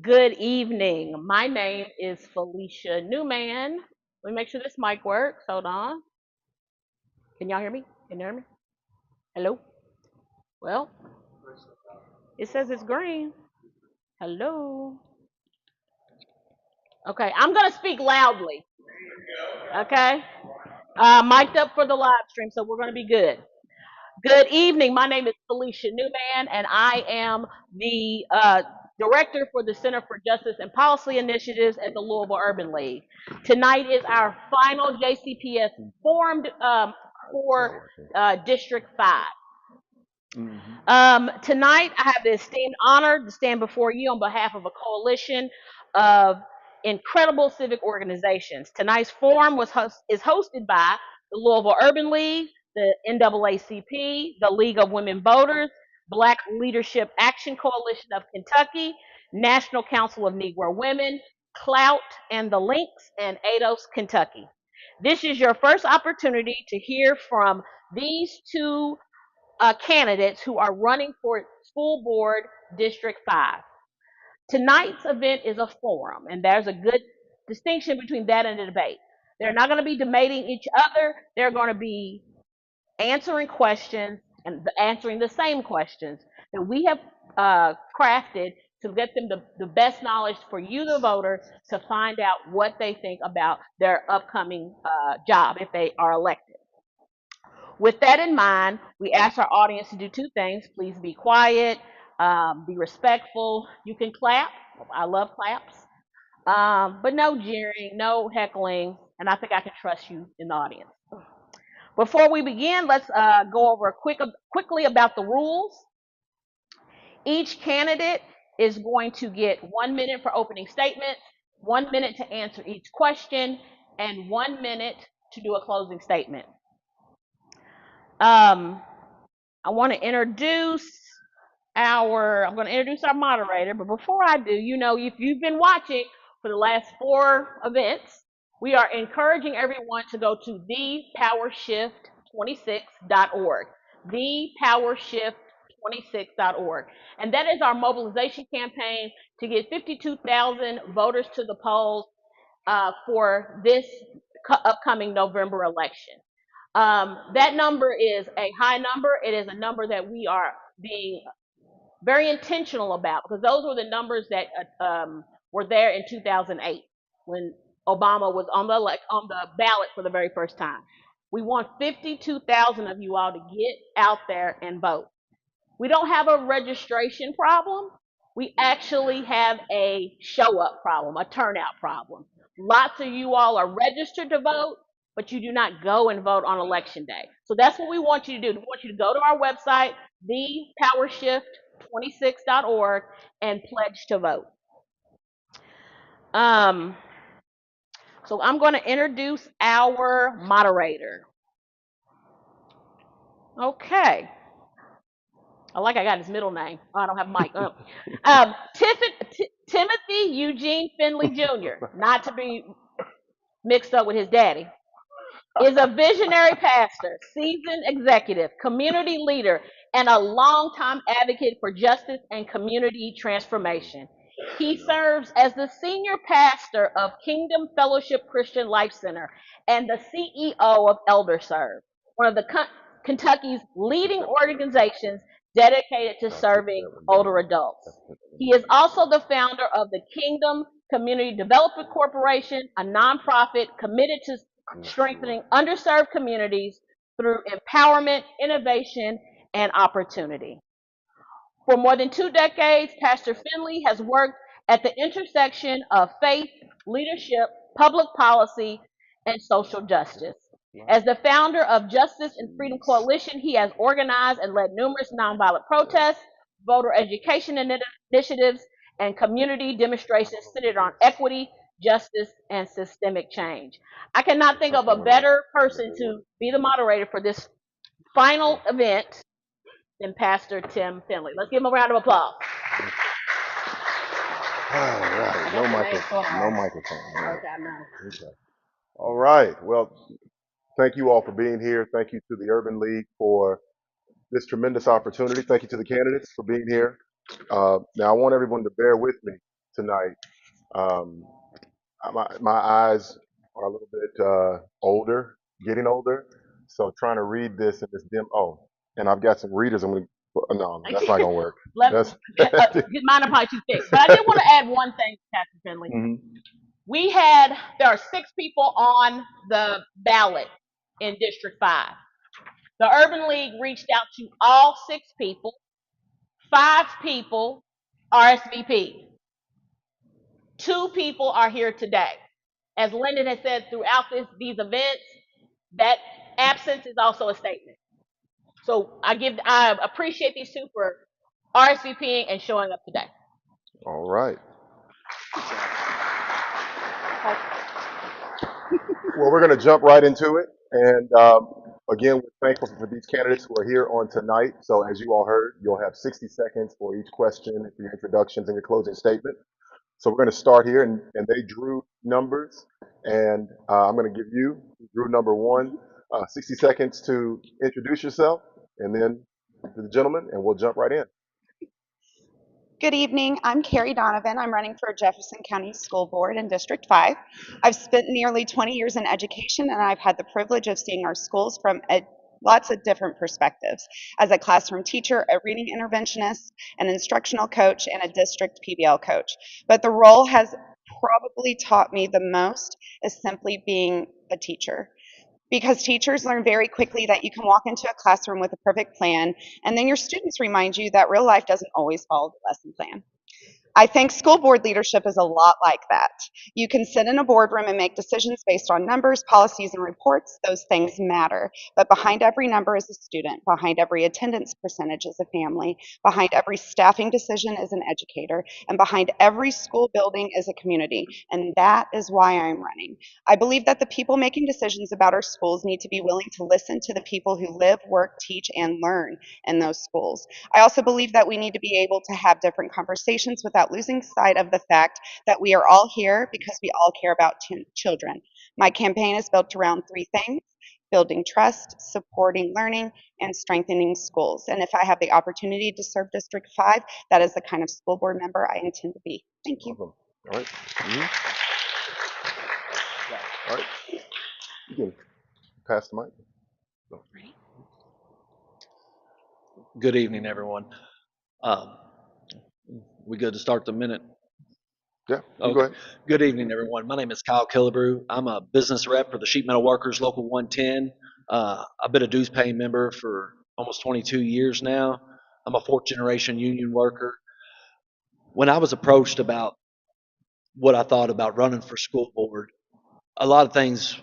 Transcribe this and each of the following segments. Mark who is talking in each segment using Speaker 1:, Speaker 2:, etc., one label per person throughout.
Speaker 1: Good evening. My name is Felicia Newman. Let me make sure this mic works. Hold on. Can y'all hear me? Can you hear me? Hello? Well, it says it's green. Hello? Okay, I'm going to speak loudly. Okay? Mic'd up for the live stream, so we're going to be good. Good evening. My name is Felicia Newman, and I am the director for the Center for Justice and Policy Initiatives at the Louisville Urban League. Tonight is our final JCPS formed for District 5. Tonight, I have the esteemed honor to stand before you on behalf of a coalition of incredible civic organizations. Tonight's forum is hosted by the Louisville Urban League, the NAACP, the League of Women Voters, Black Leadership Action Coalition of Kentucky, National Council of Negro Women, Clout and the Links, and ADOS, Kentucky. This is your first opportunity to hear from these two candidates who are running for school board District 5. Tonight's event is a forum, and there's a good distinction between that and a debate. They're not going to be debating each other, they're going to be answering questions and answering the same questions that we have crafted to get them the best knowledge for you, the voter, to find out what they think about their upcoming job if they are elected. With that in mind, we ask our audience to do two things. Please be quiet, be respectful. You can clap. I love claps. But no jeering, no heckling, and I think I can trust you in the audience. Before we begin, let's go over quickly about the rules. Each candidate is going to get 1 minute for opening statements, 1 minute to answer each question, and 1 minute to do a closing statement. Um, I want to introduce I'm going to introduce our moderator, but before I do, if you've been watching for the last 4 events, we are encouraging everyone to go to thepowershift26.org, thepowershift26.org, and that is our mobilization campaign to get 52,000 voters to the polls for this upcoming November election. That number is a high number. It is a number that we are being very intentional about because those were the numbers that were there in 2008 when Obama was on the ballot for the very first time. We want 52,000 of you all to get out there and vote. We don't have a registration problem. We actually have a show up problem, a turnout problem. Lots of you all are registered to vote, but you do not go and vote on election day. So that's what we want you to do. We want you to go to our website, thepowershift26.org, and pledge to vote. So I'm going to introduce our moderator. Okay. I got his middle name. Oh, I don't have Mike. Timothy Eugene Finley Jr., not to be mixed up with his daddy, is a visionary pastor, seasoned executive, community leader, and a longtime advocate for justice and community transformation. He serves as the senior pastor of Kingdom Fellowship Christian Life Center and the CEO of Elder Serve, one of Kentucky's leading organizations dedicated to serving older adults. He is also the founder of the Kingdom Community Development Corporation, a nonprofit committed to strengthening underserved communities through empowerment, innovation, and opportunity. For more than 2 decades, Pastor Finley has worked at the intersection of faith, leadership, public policy, and social justice. As the founder of Justice and Freedom Coalition, he has organized and led numerous nonviolent protests, voter education initiatives, and community demonstrations centered on equity, justice, and systemic change. I cannot think of a better person to be the moderator for this final event than Pastor Tim Finley. Let's give him a round of applause.
Speaker 2: All right, no microphone. No microphone.
Speaker 1: Okay, I know.
Speaker 2: Okay. All right. Well, thank you all for being here. Thank you to the Urban League for this tremendous opportunity. Thank you to the candidates for being here. Now, I want everyone to bear with me tonight. Um, my eyes are a little bit older, getting older. So trying to read this in this dim. Oh, and I've got some readers. I'm gonna. No, that's not gonna work.
Speaker 1: Let
Speaker 2: That's.
Speaker 1: mine are probably too thick. But I did want to add one thing, Captain Finley.
Speaker 2: Mhm.
Speaker 1: There are 6 people on the ballot in District 5. The Urban League reached out to all 6 people. 5 people RSVP. 2 people are here today. As Lyndon has said throughout these events, that absence is also a statement. So I appreciate these 2 for RSVPing and showing up today.
Speaker 2: All right. Well, we're going to jump right into it. And again, we're thankful for these candidates who are here on tonight. So as you all heard, you'll have 60 seconds for each question, for your introductions and your closing statement. So we're going to start here, and they drew numbers. And I'm going to give you, who drew number 1, 60 seconds to introduce yourself, and then to the gentleman, and we'll jump right in.
Speaker 3: Good evening. I'm Carrie Donovan. I'm running for Jefferson County School Board in District 5. I've spent nearly 20 years in education, and I've had the privilege of seeing our schools from lots of different perspectives. As a classroom teacher, a reading interventionist, an instructional coach, and a district PBL coach. But the role has probably taught me the most is simply being a teacher. Because teachers learn very quickly that you can walk into a classroom with a perfect plan, and then your students remind you that real life doesn't always follow the lesson plan. I think school board leadership is a lot like that. You can sit in a boardroom and make decisions based on numbers, policies, and reports. Those things matter. But behind every number is a student. Behind every attendance percentage is a family. Behind every staffing decision is an educator. And behind every school building is a community. And that is why I'm running. I believe that the people making decisions about our schools need to be willing to listen to the people who live, work, teach, and learn in those schools. I also believe that we need to be able to have different conversations without losing sight of the fact that we are all here because we all care about children. My campaign is built around 3 things: building trust, supporting learning, and strengthening schools. And if I have the opportunity to serve District 5, that is the kind of school board member I intend to be. Thank you.
Speaker 2: Awesome. All right. Mm-hmm. All right. You can pass the mic.
Speaker 4: Good evening, everyone. We good to start the minute?
Speaker 2: Yeah, you
Speaker 4: Okay.
Speaker 2: go ahead.
Speaker 4: Good evening, everyone. My name is Kyle Killebrew. I'm a business rep for the Sheet Metal Workers Local 110. I've been a dues paying member for almost 22 years now. I'm a 4th generation union worker. When I was approached about what I thought about running for school board, a lot of things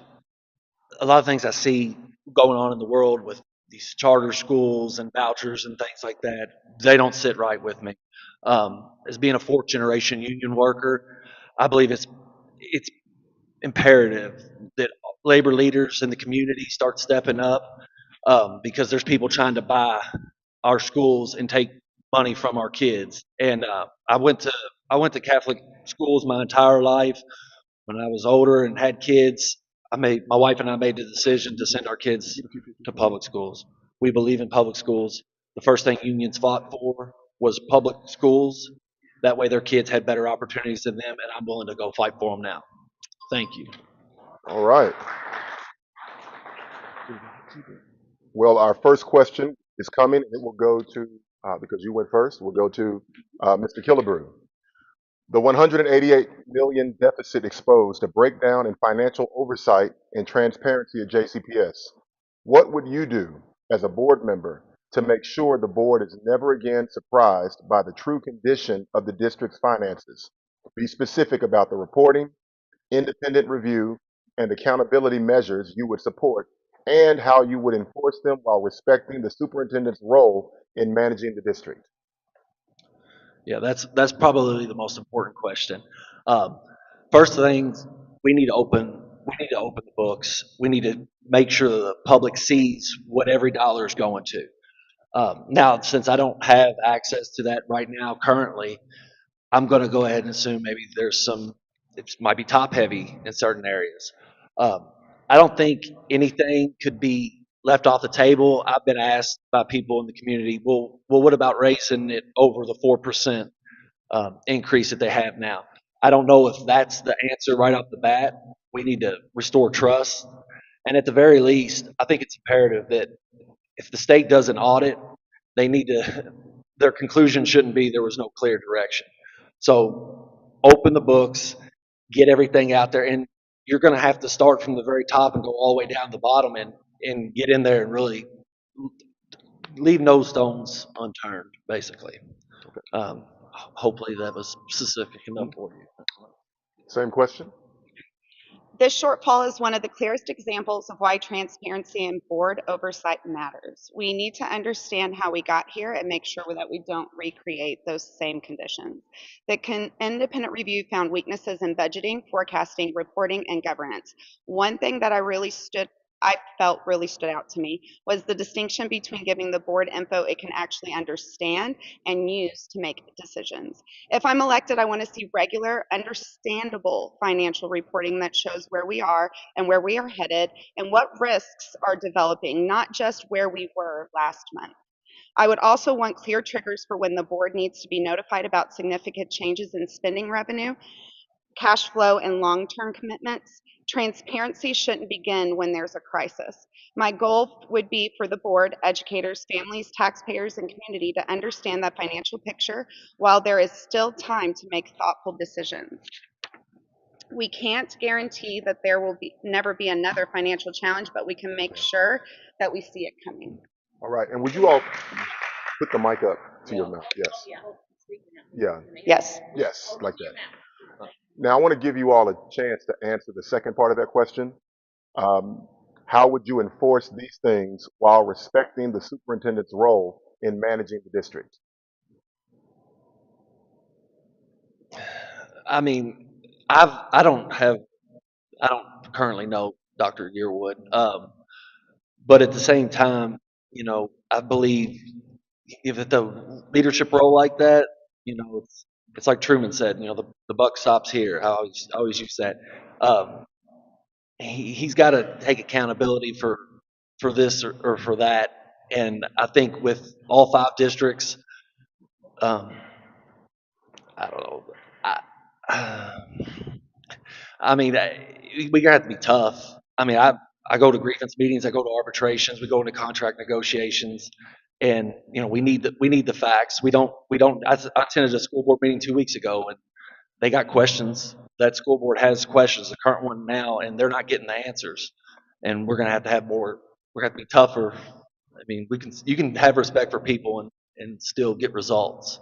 Speaker 4: I see going on in the world with these charter schools and vouchers and things like that, they don't sit right with me. As being a 4th generation union worker, I believe it's imperative that labor leaders in the community start stepping up, because there's people trying to buy our schools and take money from our kids. And I went to Catholic schools my entire life. When I was older and had kids, my wife and I made the decision to send our kids to public schools. We believe in public schools. The first thing unions fought for was public schools. That way their kids had better opportunities than them, and I'm willing to go fight for them now. Thank you.
Speaker 2: All right. Well, our first question is coming. It will go to, because you went first, we'll go to Mr. Killebrew. The 188 million deficit exposed a breakdown in financial oversight and transparency at JCPS. What would you do as a board member to make sure the board is never again surprised by the true condition of the district's finances? Be specific about the reporting, independent review, and accountability measures you would support, and how you would enforce them while respecting the superintendent's role in managing the district.
Speaker 4: Yeah, that's probably the most important question. Um, First things, we need to open the books. We need to make sure that the public sees what every dollar is going to. Now, since I don't have access to that right now currently, I'm going to go ahead and assume maybe it might be top heavy in certain areas. Um, I don't think anything could be left off the table. I've been asked by people in the community, well, what about raising it over the 4% increase that they have now? I don't know if that's the answer right off the bat. We need to restore trust. And at the very least, I think it's imperative that if the state does an audit, they need to, their conclusion shouldn't be there was no clear direction. So open the books, get everything out there, and you're going to have to start from the very top and go all the way down to the bottom and get in there and really leave no stones unturned, basically. Hopefully that was specific enough for you.
Speaker 2: Same question?
Speaker 3: This shortfall is one of the clearest examples of why transparency and board oversight matters. We need to understand how we got here and make sure that we don't recreate those same conditions. The independent review found weaknesses in budgeting, forecasting, reporting, and governance. One thing that I felt really stood out to me was the distinction between giving the board info it can actually understand and use to make decisions. If I'm elected, I want to see regular, understandable financial reporting that shows where we are and where we are headed and what risks are developing, not just where we were last month. I would also want clear triggers for when the board needs to be notified about significant changes in spending revenue, cash flow, and long-term commitments. Transparency shouldn't begin when there's a crisis. My goal would be for the board, educators, families, taxpayers, and community to understand that financial picture while there is still time to make thoughtful decisions. We can't guarantee that there will never be another financial challenge, but we can make sure that we see it coming.
Speaker 2: All right. And would you all put the mic up to your mouth? Yes. Yeah.
Speaker 3: Yes.
Speaker 2: Yes, like that. Now, I want to give you all a chance to answer the second part of that question. How would you enforce these things while respecting the superintendent's role in managing the district?
Speaker 4: I mean, I don't currently know Dr. Yearwood, but at the same time, I believe if it's a leadership role like that, it's like Truman said, the buck stops here. I always use that. Um, he's got to take accountability for this or for that. And I think with all 5 districts, um, I don't know. I, I mean, we're gonna have to be tough. I mean, I go to grievance meetings, I go to arbitrations, we go into contract negotiations, and we need the facts. We don't. I attended a school board meeting 2 weeks ago, and they got questions. That school board has questions, the current one now, and they're not getting the answers. And we're gonna have more. We're gonna have to be tougher. I mean, you can have respect for people and still get results.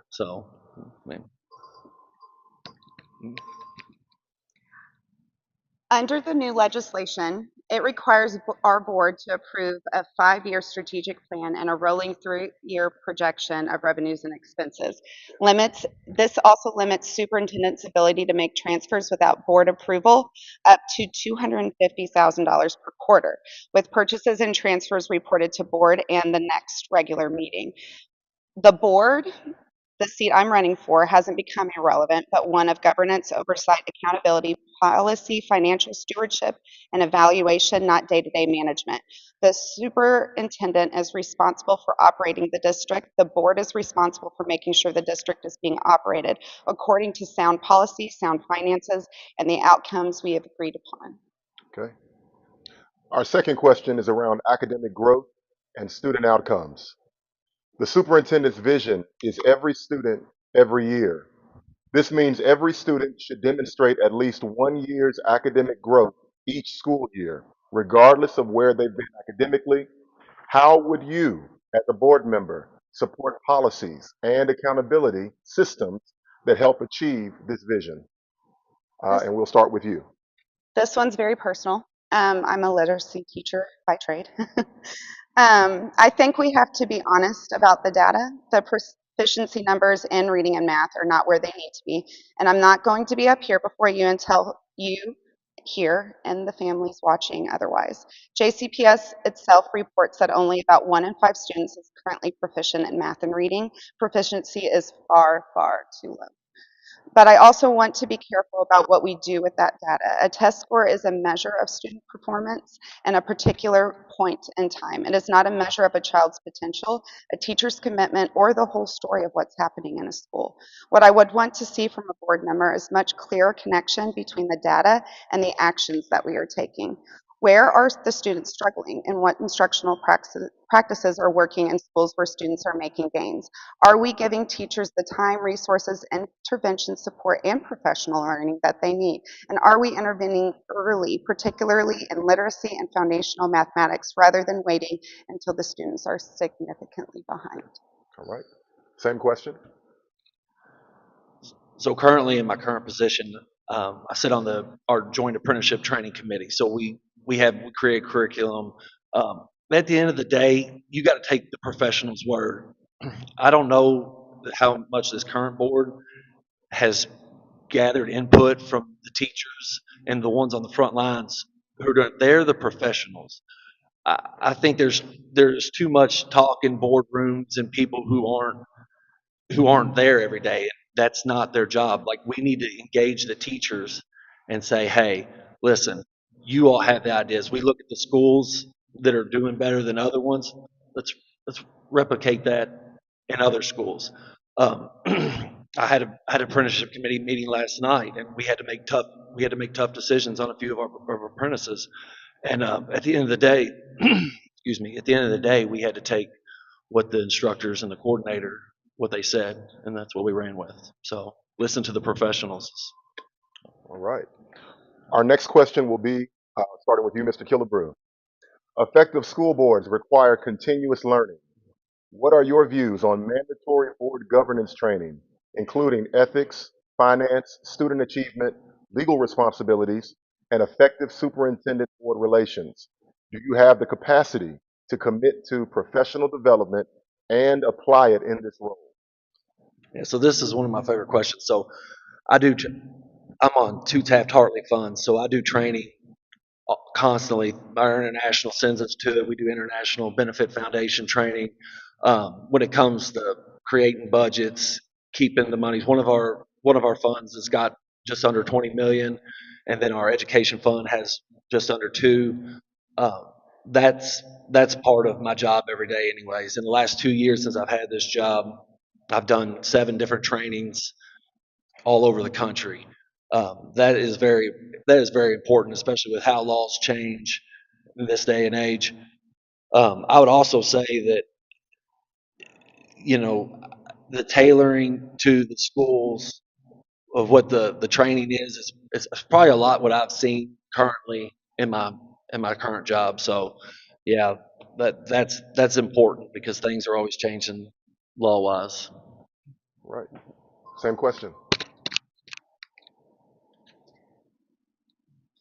Speaker 4: So, I mean,
Speaker 3: Under the new legislation, it requires our board to approve a 5-year strategic plan and a rolling 3-year projection of revenues and expenses. This also limits superintendent's ability to make transfers without board approval up to $250,000 per quarter, with purchases and transfers reported to board and the next regular meeting. The board, the seat I'm running for, hasn't become irrelevant, but one of governance, oversight, accountability, policy, financial stewardship, and evaluation, not day-to-day management. The superintendent is responsible for operating the district. The board is responsible for making sure the district is being operated according to sound policy, sound finances, and the outcomes we have agreed upon.
Speaker 2: Okay. Our second question is around academic growth and student outcomes. The superintendent's vision is every student, every year. This means every student should demonstrate at least 1 year's academic growth each school year, regardless of where they've been academically. How would you, as a board member, support policies and accountability systems that help achieve this vision? And we'll start with you.
Speaker 3: This one's very personal. I'm a literacy teacher by trade. I think we have to be honest about the data. The proficiency numbers in reading and math are not where they need to be. And I'm not going to be up here before you and tell you here and the families watching otherwise. JCPS itself reports that only about 1 in 5 students is currently proficient in math and reading. Proficiency is far, far too low. But I also want to be careful about what we do with that data. A test score is a measure of student performance in a particular point in time. It is not a measure of a child's potential, a teacher's commitment, or the whole story of what's happening in a school. What I would want to see from a board member is much clearer connection between the data and the actions that we are taking. Where are the students struggling, and what instructional practices are working in schools where students are making gains? Are we giving teachers the time, resources, intervention support, and professional learning that they need? And are we intervening early, particularly in literacy and foundational mathematics, rather than waiting until the students are significantly behind?
Speaker 2: All right. Same question.
Speaker 4: So currently in my current position, I sit on our joint apprenticeship training committee. So we create curriculum. At the end of the day, you got to take the professional's word. I don't know how much this current board has gathered input from the teachers and the ones on the front lines they're the professionals. I think there's too much talk in boardrooms and people who aren't there every day. That's not their job. Like, we need to engage the teachers and say, hey, listen, you all have the ideas. We look at the schools that are doing better than other ones. Let's replicate that in other schools. I had an apprenticeship committee meeting last night, and we had to make tough decisions on a few of our apprentices. And at the end of the day, excuse me, at the end of the day, we had to take what the instructors and the coordinator what they said, and that's what we ran with. So listen to the professionals.
Speaker 2: All right. Our next question will be starting with you, Mr. Killebrew. Effective school boards require continuous learning. What are your views on mandatory board governance training, including ethics, finance, student achievement, legal responsibilities, and effective superintendent board relations? Do you have the capacity to commit to professional development and apply it in this role?
Speaker 4: Yeah, so this is one of my favorite questions. So I do. I'm on two Taft Hartley funds, so I do training constantly. Our international sends us to it. We do international benefit foundation training. When it comes to creating budgets, keeping the monies, one of our funds has got just under 20 million, and then our education fund has just under 2. Uh, that's part of my job every day, anyways. In the last 2 years since I've had this job, I've done 7 different trainings all over the country. That is very important, especially with how laws change in this day and age. I would also say that, you know, the tailoring to the schools of what the training is probably a lot what I've seen currently in my current job. So yeah, that's important because things are always changing law wise.
Speaker 2: Right. Same question.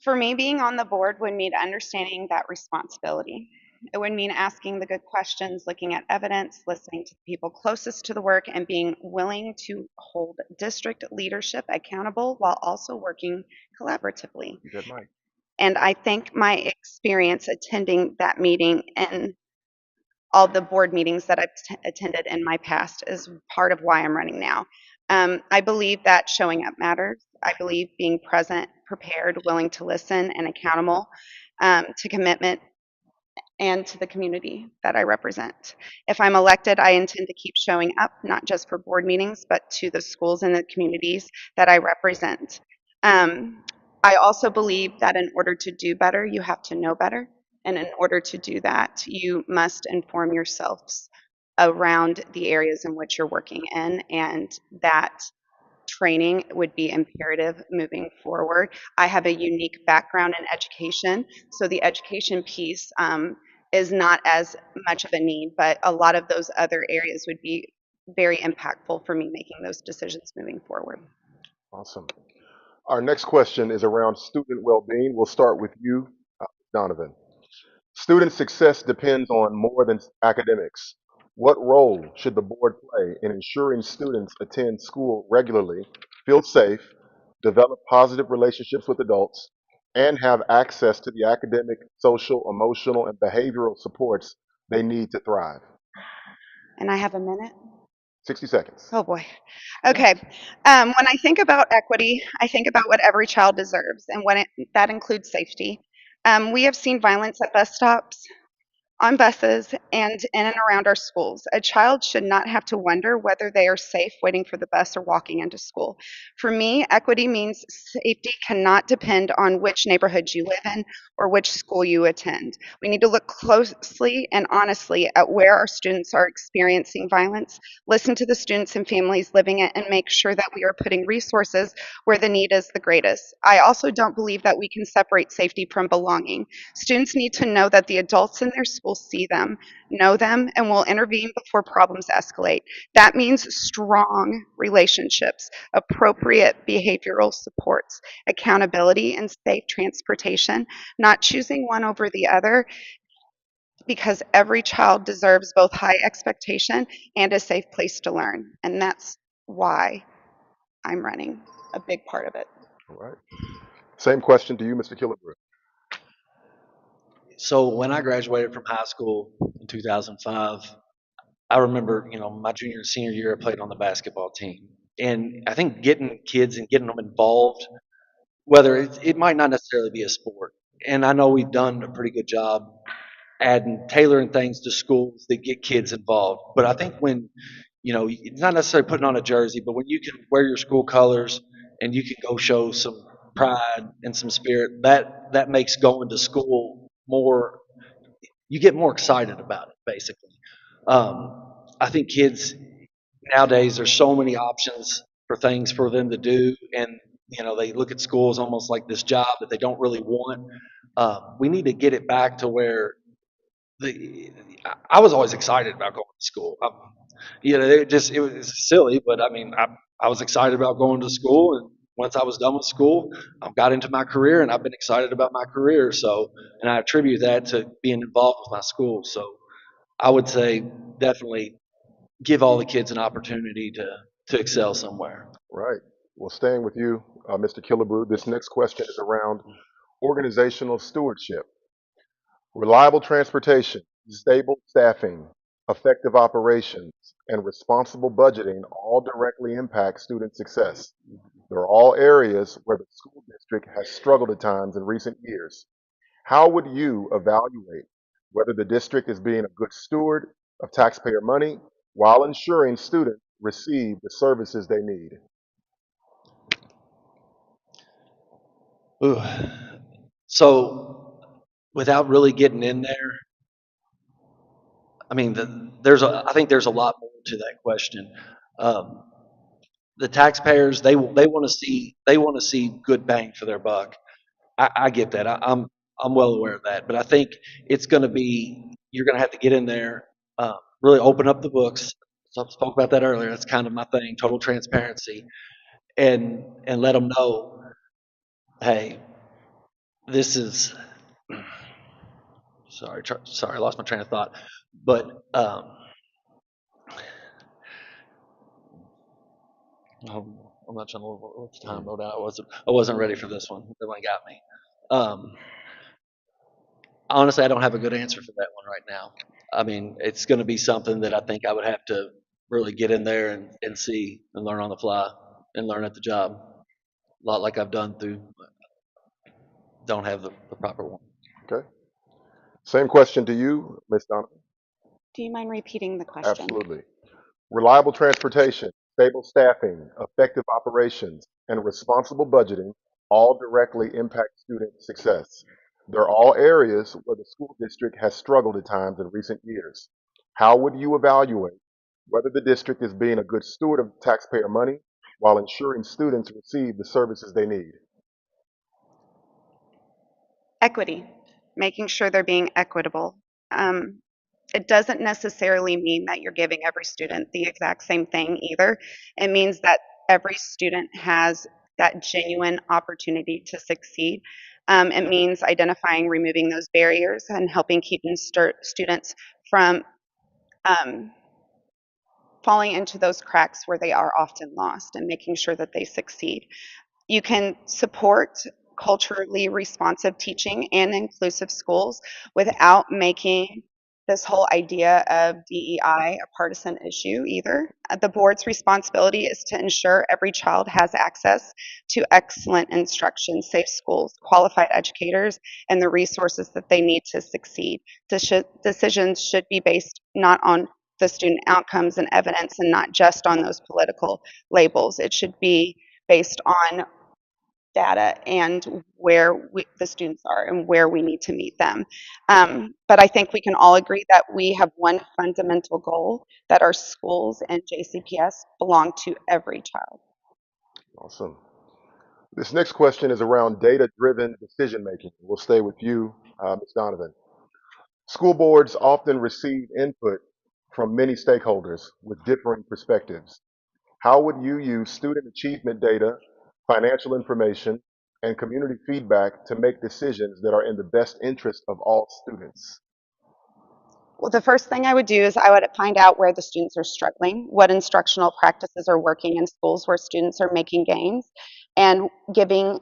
Speaker 3: For me, being on the board would mean understanding that responsibility. It would mean asking the good questions, looking at evidence, listening to the people closest to the work, and being willing to hold district leadership accountable while also working collaboratively.
Speaker 2: You good, Mike?
Speaker 3: And I think my experience attending that meeting and all the board meetings that I've attended in my past is part of why I'm running now. I believe that showing up matters. I believe being present, prepared, willing to listen, and accountable to commitment and to the community that I represent. If I'm elected, I intend to keep showing up, not just for board meetings, but to the schools and the communities that I represent. Um, I also believe that in order to do better, you have to know better. And in order to do that, you must inform yourselves around the areas in which you're working in, and that training would be imperative moving forward. I have a unique background in education, so the education piece is not as much of a need, but a lot of those other areas would be very impactful for me making those decisions moving forward.
Speaker 2: Awesome. Our next question is around student well-being. We'll start with you, Donovan. Student success depends on more than academics. What role should the board play in ensuring students attend school regularly, feel safe, develop positive relationships with adults, and have access to the academic, social, emotional, and behavioral supports they need to thrive?
Speaker 3: And I have a minute.
Speaker 2: 60 seconds.
Speaker 3: Oh boy. Okay. When I think about equity, I think about what every child deserves, and that includes safety. We have seen violence at bus stops, on buses, and in and around our schools. A child should not have to wonder whether they are safe waiting for the bus or walking into school. For me, equity means safety cannot depend on which neighborhood you live in or which school you attend. We need to look closely and honestly at where our students are experiencing violence, listen to the students and families living it, and make sure that we are putting resources where the need is the greatest. I also don't believe that we can separate safety from belonging. Students need to know that the adults in their school see them, know them, and will intervene before problems escalate. That means strong relationships, appropriate behavioral supports, accountability, and safe transportation, not choosing one over the other, because every child deserves both high expectation and a safe place to learn. And that's why I'm running, a big part of it.
Speaker 2: All right. Same question to you, Mr. Killebrew.
Speaker 4: So when I graduated from high school in 2005, I remember, my junior and senior year, I played on the basketball team. And I think getting kids and getting them involved, whether it might not necessarily be a sport. And I know we've done a pretty good job adding, tailoring things to schools that get kids involved. But I think when, it's not necessarily putting on a jersey, but when you can wear your school colors and you can go show some pride and some spirit, that makes going to school more, you get more excited about it, basically. I think kids nowadays, there's so many options for things for them to do, and they look at school as almost like this job that they don't really want. We need to get it back to where I was always excited about going to school. It was silly, but I mean, I was excited about going to school, and once I was done with school, I got into my career, and I've been excited about my career. So, and I attribute that to being involved with my school. So, I would say definitely give all the kids an opportunity to excel somewhere.
Speaker 2: Right. Well, staying with you, Mr. Killebrew, this next question is around organizational stewardship. Reliable transportation, stable staffing, effective operations, and responsible budgeting all directly impact student success. They're all areas where the school district has struggled at times in recent years. How would you evaluate whether the district is being a good steward of taxpayer money while ensuring students receive the services they need?
Speaker 4: Ooh. So, without really getting in there, I mean, I think there's a lot more to that question. Um, the taxpayers, they want to see good bang for their buck. I get that. I'm well aware of that, but I think it's going to be you're going to have to get in there, really open up the books. So I spoke about that earlier. That's kind of my thing, total transparency, and let them know, hey, this is sorry, I lost my train of thought, but I'm not trying to what's the time. I wasn't ready for this one. That one got me. Um, Honestly, I don't have a good answer for that one right now. I mean, it's going to be something that I think I would have to really get in there and see and learn on the fly and learn at the job. A lot like I've done through, don't have the proper one.
Speaker 2: Okay. Same question to you, Ms. Donovan.
Speaker 3: Do you mind repeating the question?
Speaker 2: Absolutely. Reliable transportation, stable staffing, effective operations, and responsible budgeting all directly impact student success. They're all areas where the school district has struggled at times in recent years. How would you evaluate whether the district is being a good steward of taxpayer money while ensuring students receive the services they need?
Speaker 3: Equity, making sure they're being equitable. Um, it doesn't necessarily mean that you're giving every student the exact same thing either. It means that every student has that genuine opportunity to succeed. It means identifying, removing those barriers, and helping keeping students from um, falling into those cracks where they are often lost, and making sure that they succeed. You can support culturally responsive teaching and inclusive schools without making this whole idea of DEI a partisan issue either. The board's responsibility is to ensure every child has access to excellent instruction, safe schools, qualified educators, and the resources that they need to succeed. Decisions should be based not on the student outcomes and evidence and not just on those political labels. It should be based on data and where the students are and where we need to meet them. But I think we can all agree that we have one fundamental goal, that our schools and JCPS belong to every child.
Speaker 2: Awesome. This next question is around data-driven decision making. We'll stay with you, Ms. Donovan. School boards often receive input from many stakeholders with differing perspectives. How would you use student achievement data, financial information, and community feedback to make decisions that are in the best interest of all students?
Speaker 3: Well, the first thing I would do is I would find out where the students are struggling, what instructional practices are working in schools where students are making gains, and giving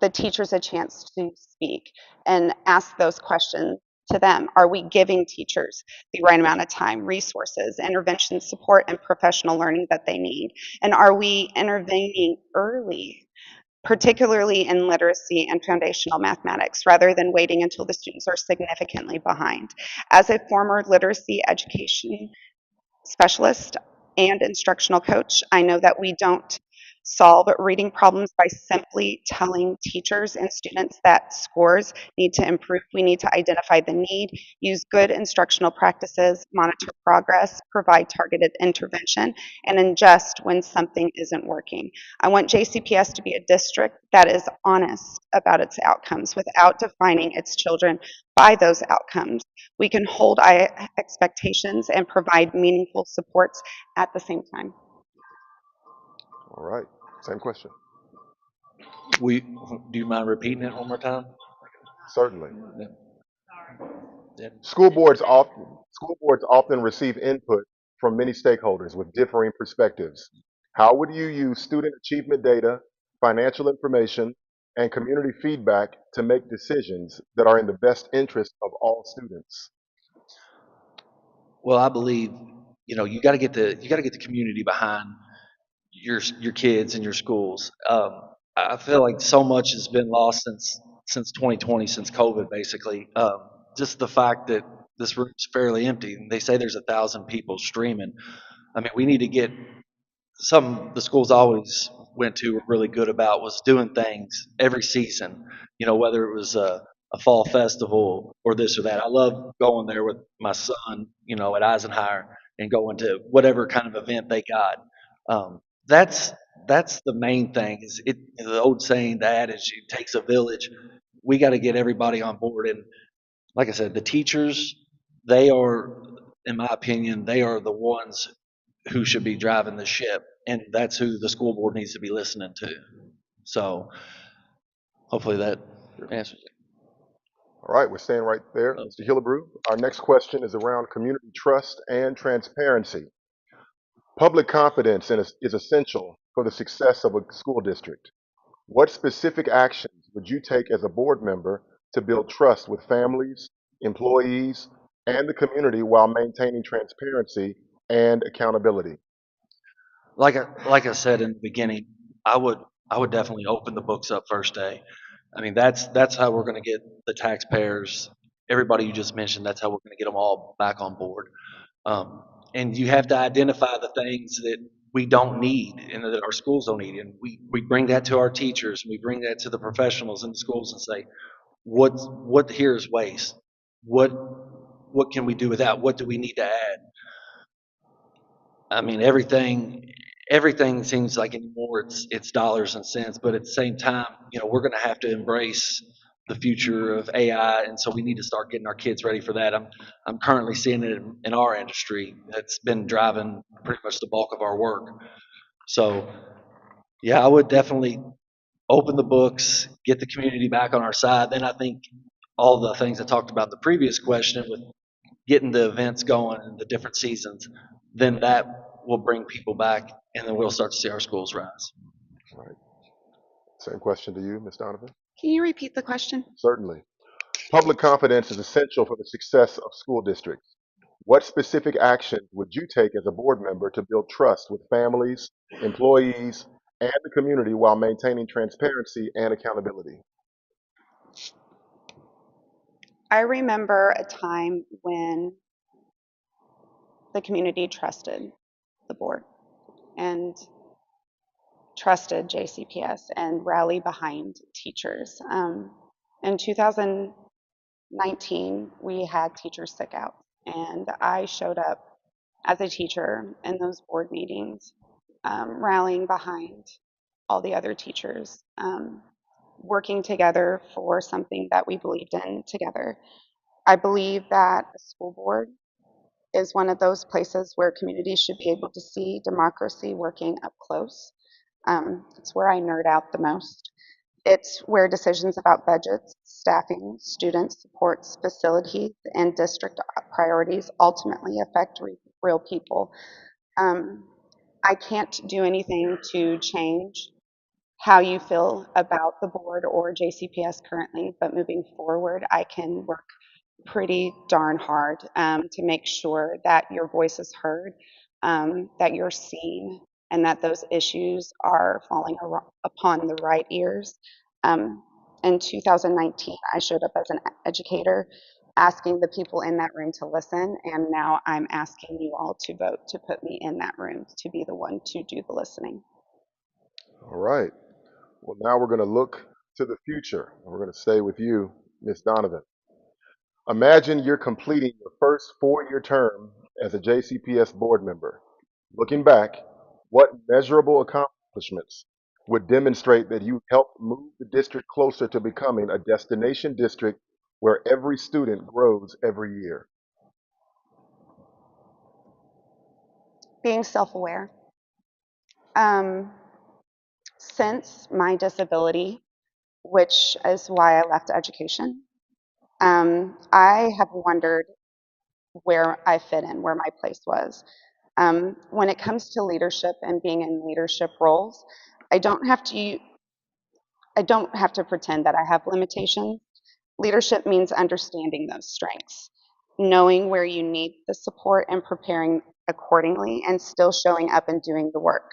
Speaker 3: the teachers a chance to speak and ask those questions to them. Are we giving teachers the right amount of time, resources, intervention support, and professional learning that they need? And are we intervening early, particularly in literacy and foundational mathematics, rather than waiting until the students are significantly behind? As a former literacy education specialist and instructional coach, I know that we don't solve reading problems by simply telling teachers and students that scores need to improve. We need to identify the need, use good instructional practices, monitor progress, provide targeted intervention, and adjust when something isn't working. I want JCPS to be a district that is honest about its outcomes without defining its children by those outcomes. We can hold expectations and provide meaningful supports at the same time.
Speaker 2: All right, same question.
Speaker 4: Do you mind repeating it one more time?
Speaker 2: Certainly.
Speaker 4: Yeah. Yeah.
Speaker 2: School boards often receive input from many stakeholders with differing perspectives. How would you use student achievement data, financial information, and community feedback to make decisions that are in the best interest of all students?
Speaker 4: Well, I believe you got to get the community behind your kids and your schools. I feel like so much has been lost since 2020, since COVID, basically. Just the fact that this room's fairly empty. And they say there's 1,000 people streaming. I mean, we need to get some. The schools I always went to were really good about was doing things every season. Whether it was a fall festival or this or that. I love going there with my son. At Eisenhower and going to whatever kind of event they got. That's that's the main thing. Is it the old saying, the adage, it takes a village. We got to get everybody on board, and like I said, the teachers, they are, in my opinion, they are the ones who should be driving the ship, and that's who the school board needs to be listening to. So hopefully that answers it.
Speaker 2: All right, we're staying right there,
Speaker 4: Oh,
Speaker 2: Mr. Hillebrew. Our next question is around community trust and transparency. Public confidence is essential for the success of a school district. What specific actions would you take as a board member to build trust with families, employees, and the community while maintaining transparency and accountability?
Speaker 4: like I said in the beginning, I would I would definitely open the books up first day. I mean, that's how we're going to get the taxpayers, everybody you just mentioned. That's how we're going to get them all back on board. Um, and you have to identify the things that we don't need and that our schools don't need. And we bring that to our teachers and we bring that to the professionals in the schools and say, what here is waste? What what can we do with that? What do we need to add? I mean, everything seems like anymore it's dollars and cents, but at the same time, we're going to have to embrace the future of AI, and so we need to start getting our kids ready for that. I'm currently seeing it in our industry. That's been driving pretty much the bulk of our work. So, yeah, I would definitely open the books, get the community back on our side. Then I think all the things I talked about in the previous question with getting the events going and the different seasons, then that will bring people back, and then we'll start to see our schools rise.
Speaker 2: All right, same question to you, Ms. Donovan.
Speaker 3: Can you repeat the question?
Speaker 2: Certainly. Public confidence is essential for the success of school districts. What specific actions would you take as a board member to build trust with families, employees, and the community while maintaining transparency and accountability?
Speaker 3: I remember a time when the community trusted the board and trusted JCPS and rallied behind teachers. In 2019, we had teachers sick out, and I showed up as a teacher in those board meetings, rallying behind all the other teachers, working together for something that we believed in together. I believe that a school board is one of those places where communities should be able to see democracy working up close. It's where I nerd out the most. It's where decisions about budgets, staffing, student supports, facilities, and district priorities ultimately affect real people. Um, I can't do anything to change how you feel about the board or JCPS currently, but moving forward, I can work pretty darn hard to make sure that your voice is heard, that you're seen, and that those issues are falling upon the right ears. Um, in 2019, I showed up as an educator, asking the people in that room to listen, and now I'm asking you all to vote to put me in that room to be the one to do the listening.
Speaker 2: All right. Well, now we're going to look to the future. We're going to stay with you, Ms. Donovan. Imagine you're completing your first 4-year term as a JCPS board member. Looking back, what measurable accomplishments would demonstrate that you helped move the district closer to becoming a destination district where every student grows every year?
Speaker 3: Being self aware. Um, since my disability, which is why I left education, I have wondered where I fit in, where my place was. When it comes to leadership and being in leadership roles, I don't have to I don't have to pretend that I have limitations. Leadership means understanding those strengths, knowing where you need the support and preparing accordingly and still showing up and doing the work.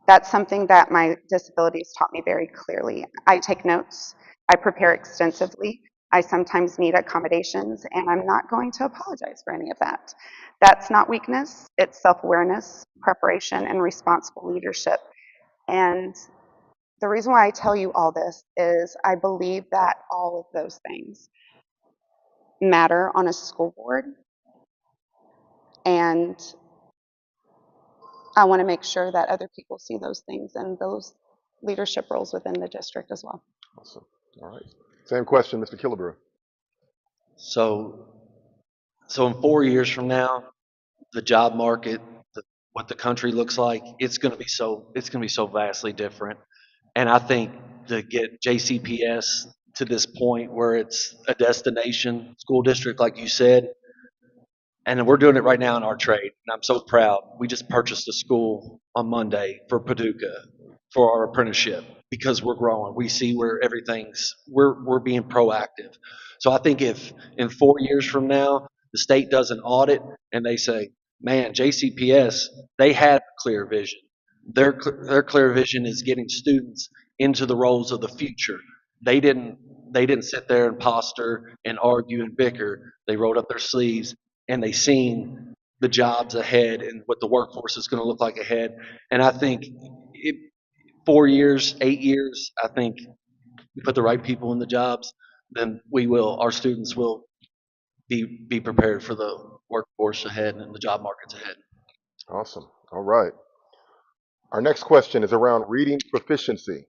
Speaker 3: That's something that my disabilities taught me very clearly. I take notes, I prepare extensively, I sometimes need accommodations, and I'm not going to apologize for any of that. That's not weakness, it's self awareness, preparation, and responsible leadership. And the reason why I tell you all this is I believe that all of those things matter on a school board, and I want to make sure that other people see those things and those leadership roles within the district as well.
Speaker 2: Awesome. All right. Same question, Mr. Killebrew.
Speaker 4: So, so in 4 years from now, the job market, what the country looks like, it's going to be so vastly different. And I think to get JCPS to this point where it's a destination school district, like you said, and we're doing it right now in our trade. And I'm so proud. We just purchased a school on Monday for Paducah for our apprenticeship because we're growing. We see where we're being proactive. So I think if in 4 years from now the state does an audit and they say, man, JCPS, they had a clear vision. Their clear vision is getting students into the roles of the future. They didn't they didn't sit there and posture and argue and bicker. They rolled up their sleeves and they seen the jobs ahead and what the workforce is going to look like ahead. And I think 4 years, 8 years, I think we put the right people in the jobs, then our students will be prepared for the workforce ahead and the job markets ahead.
Speaker 2: Awesome. All right. Our next question is around reading proficiency.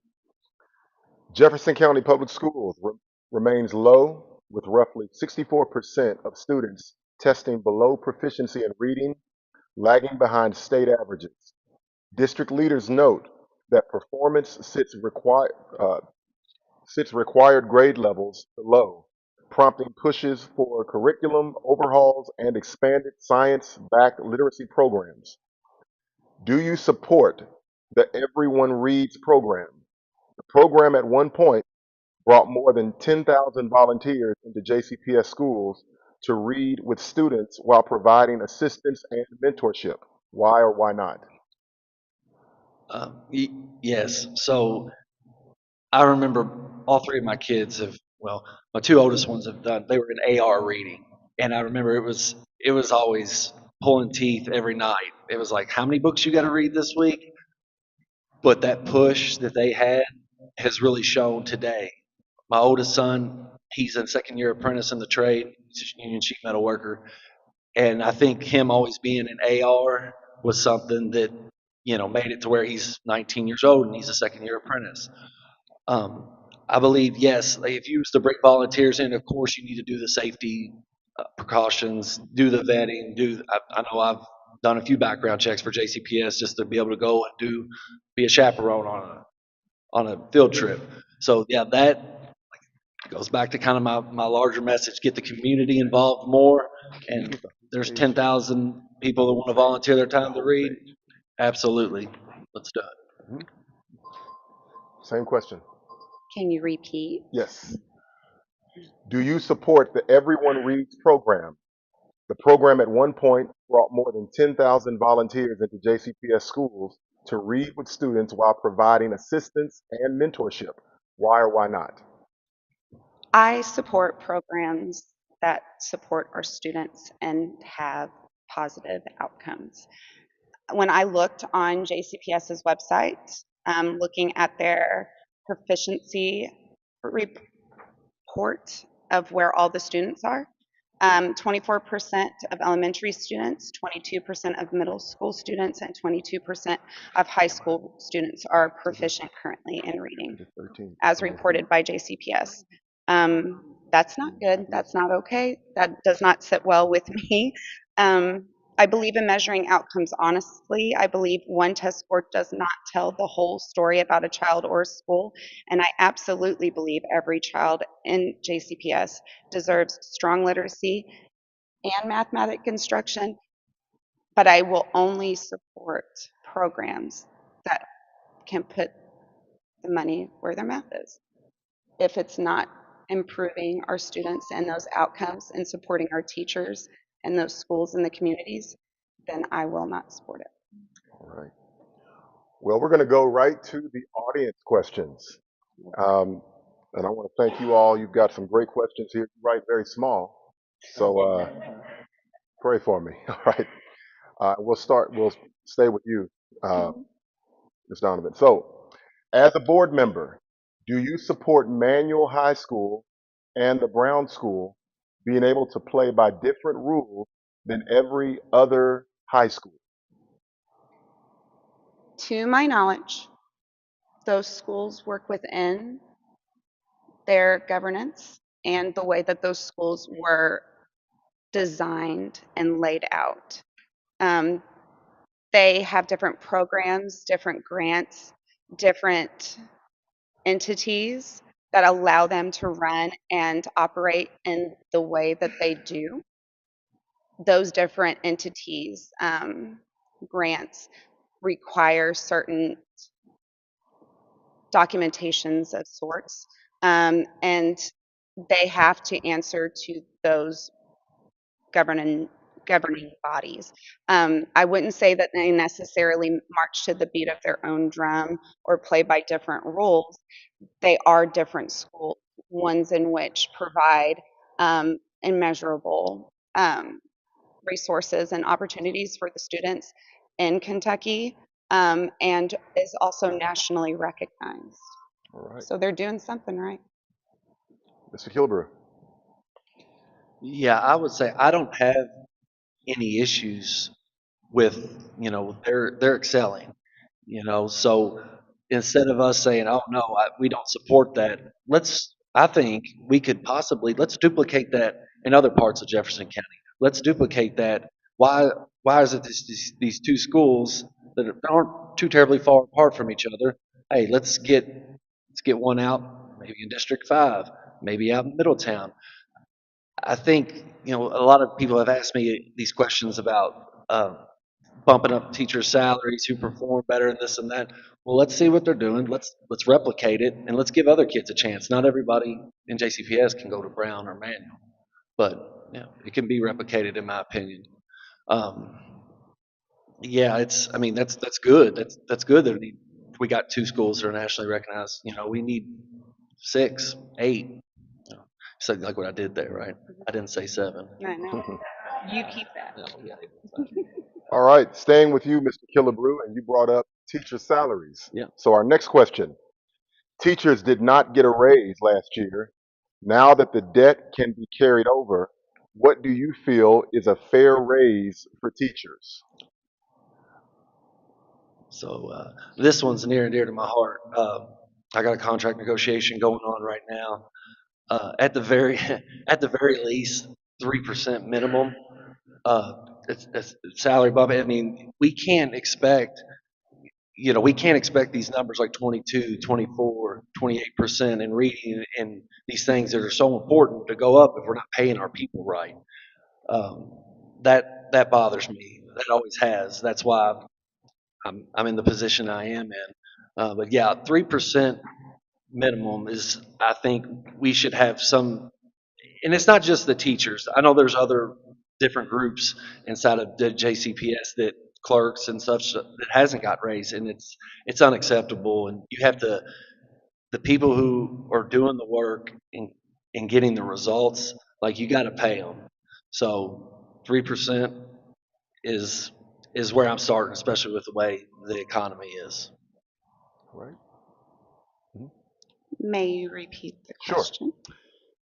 Speaker 2: Jefferson County Public Schools remains low, with roughly 64% of students testing below proficiency in reading, lagging behind state averages. District leaders note that performance sits required grade levels below, prompting pushes for curriculum overhauls and expanded science-backed literacy programs. Do you support the Everyone Reads program? The program at one point brought more than 10,000 volunteers into JCPS schools to read with students while providing assistance and mentorship. Why or why not?
Speaker 4: Yes. So I remember all three of my kids have, well, my two oldest ones have done, they were in AR reading. And I remember it was always pulling teeth every night. It was like, how many books you got to read this week? But that push that they had has really shown today. My oldest son, he's a second year apprentice in the trade, he's a union sheet metal worker. And I think him always being an AR was something that, made it to where he's 19 years old and he's a second year apprentice. Um, I believe, yes, if you was to bring volunteers in, of course you need to do the safety precautions, do the vetting, I know I've done a few background checks for JCPS just to be able to go and be a chaperone on a field trip. So yeah, that goes back to kind of my larger message: get the community involved more. And there's 10,000 people that want to volunteer their time to read. Absolutely, let's do it.
Speaker 2: Mhm. Same question.
Speaker 3: Can you repeat?
Speaker 2: Yes. Do you support the Everyone Reads program? The program at one point brought more than 10,000 volunteers into JCPS schools to read with students while providing assistance and mentorship. Why or why not?
Speaker 3: I support programs that support our students and have positive outcomes. When I looked on JCPS's website, looking at their proficiency report of where all the students are, 24% of elementary students, 22% of middle school students, and 22% of high school students are proficient currently in reading, as reported by JCPS. That's not good. That's not okay. That does not sit well with me. I believe in measuring outcomes honestly. I believe one test score does not tell the whole story about a child or a school. And I absolutely believe every child in JCPS deserves strong literacy and mathematic instruction, but I will only support programs that can put the money where their mouth is. If it's not improving our students and those outcomes and supporting our teachers and those schools and the communities, then I will not support it.
Speaker 2: All right. Well, we're going to go right to the audience questions. And I want to thank you all. You've got some great questions here. You write very small. So pray for me. All right. We'll stay with you, Ms. Donovan. So, as a board member, do you support Manual High School and the Brown School being able to play by different rules than every other high school?
Speaker 3: To my knowledge, those schools work within their governance and the way that those schools were designed and laid out. Um, they have different programs, different grants, different entities that allow them to run and operate in the way that they do. Those different entities, grants, require certain documentations of sorts, and they have to answer to those governing governing bodies. I wouldn't say that they necessarily march to the beat of their own drum or play by different rules. They are different schools, ones in which provide immeasurable resources and opportunities for the students in Kentucky, and is also nationally recognized.
Speaker 2: All right.
Speaker 3: So they're doing something right.
Speaker 2: Mr. Killebrew.
Speaker 4: Yeah, I would say I don't have any issues with, they're excelling, so instead of us saying, oh no, we don't support that, I think we could possibly, let's duplicate that in other parts of Jefferson County. Let's duplicate that. Why is it these two schools that aren't too terribly far apart from each other? Hey, let's get one out, maybe in District 5, maybe out in Middletown. I think, a lot of people have asked me these questions about bumping up teachers' salaries who perform better and this and that. Well, let's see what they're doing. Let's replicate it and let's give other kids a chance. Not everybody in JCPS can go to Brown or Manual, but yeah, it can be replicated in my opinion. Um, yeah, I mean that's good. That's good that we got two schools that are nationally recognized. We need 6, 8. So like what I did there, right? I didn't say 7.
Speaker 3: I know. You keep that.
Speaker 4: No, yeah.
Speaker 2: All right, staying with you, Mr. Killebrew, and you brought up teacher salaries.
Speaker 4: Yeah.
Speaker 2: So our next question: teachers did not get a raise last year. Now that the debt can be carried over, what do you feel is a fair raise for teachers?
Speaker 4: So this one's near and dear to my heart. I got a contract negotiation going on right now. At the very at the very least, 3% minimum. Uh, it's salary bump. I mean, we can't expect these numbers like 22, 24, 28% in reading and these things that are so important to go up if we're not paying our people right. Um, that bothers me. That always has. That's why I'm in the position I am in. But yeah, 3% minimum is. I think we should have some, and it's not just the teachers. I know there's other different groups inside of the JCPS that clerks and such that hasn't got raised, and it's unacceptable. And you have to the people who are doing the work and getting the results, like you got to pay them. So 3% is is where I'm starting, especially with the way the economy is.
Speaker 2: Right?
Speaker 3: May you repeat the
Speaker 2: Sure.
Speaker 3: question?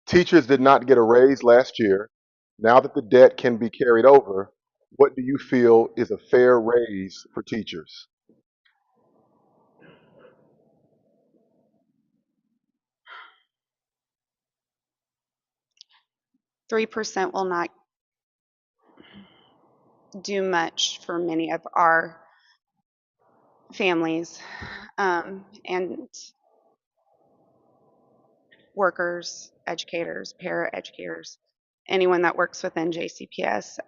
Speaker 2: Teachers did not get a raise last year. Now that the debt can be carried over, what do you feel is a fair raise for teachers?
Speaker 3: 3% will not do much for many of our families and workers, educators, para-educators, anyone that works within JCPS.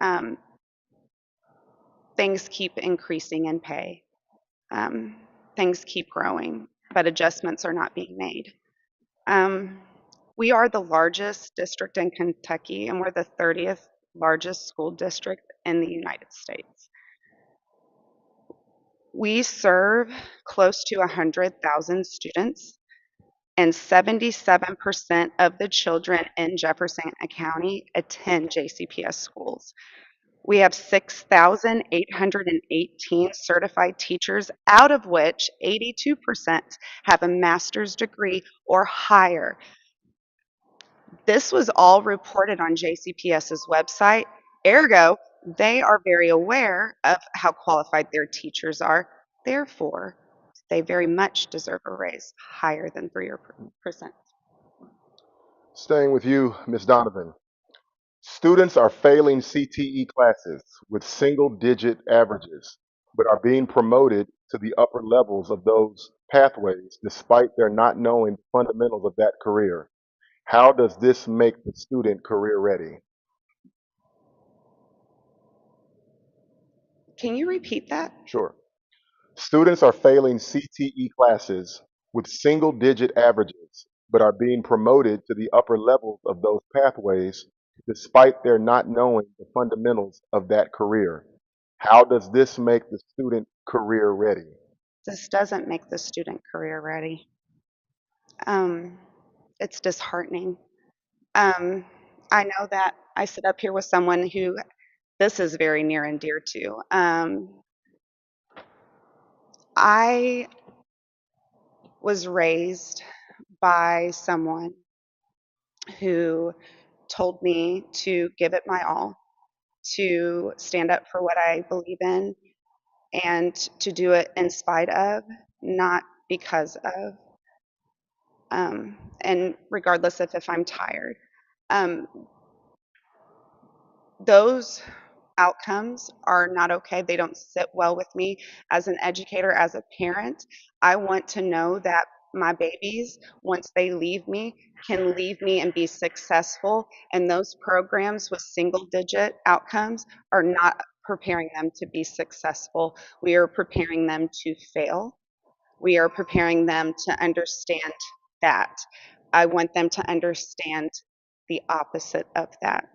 Speaker 3: Things keep increasing in pay. Things keep growing, but adjustments are not being made. We are the largest district in Kentucky, and we're the 30th largest school district in the United States. We serve close to 100,000 students, and 77% of the children in Jefferson County attend JCPS schools. We have 6,818 certified teachers, out of which 82% have a master's degree or higher. This was all reported on JCPS's website. Ergo, they are very aware of how qualified their teachers are. Therefore, they very much deserve a raise higher than 3%.
Speaker 2: Staying with you, Ms. Donovan. Students are failing CTE classes with single digit averages, but are being promoted to the upper levels of those pathways despite their not knowing the fundamentals of that career. How does this make the student career ready?
Speaker 3: Can you repeat that?
Speaker 2: Sure. Students are failing CTE classes with single digit averages, but are being promoted to the upper levels of those pathways despite their not knowing the fundamentals of that career. How does this make the student career ready?
Speaker 3: This doesn't make the student career ready. Um, it's disheartening. Um, I know that I sit up here with someone who this is very near and dear to. I was raised by someone who told me to give it my all, to stand up for what I believe in, and to do it in spite of, not because of, and regardless of if I'm tired. Um, those outcomes are not okay. They don't sit well with me as an educator, as a parent. I want to know that my babies, once they leave me, can leave me and be successful. And those programs with single digit outcomes are not preparing them to be successful. We are preparing them to fail. We are preparing them to understand that. I want them to understand the opposite of that.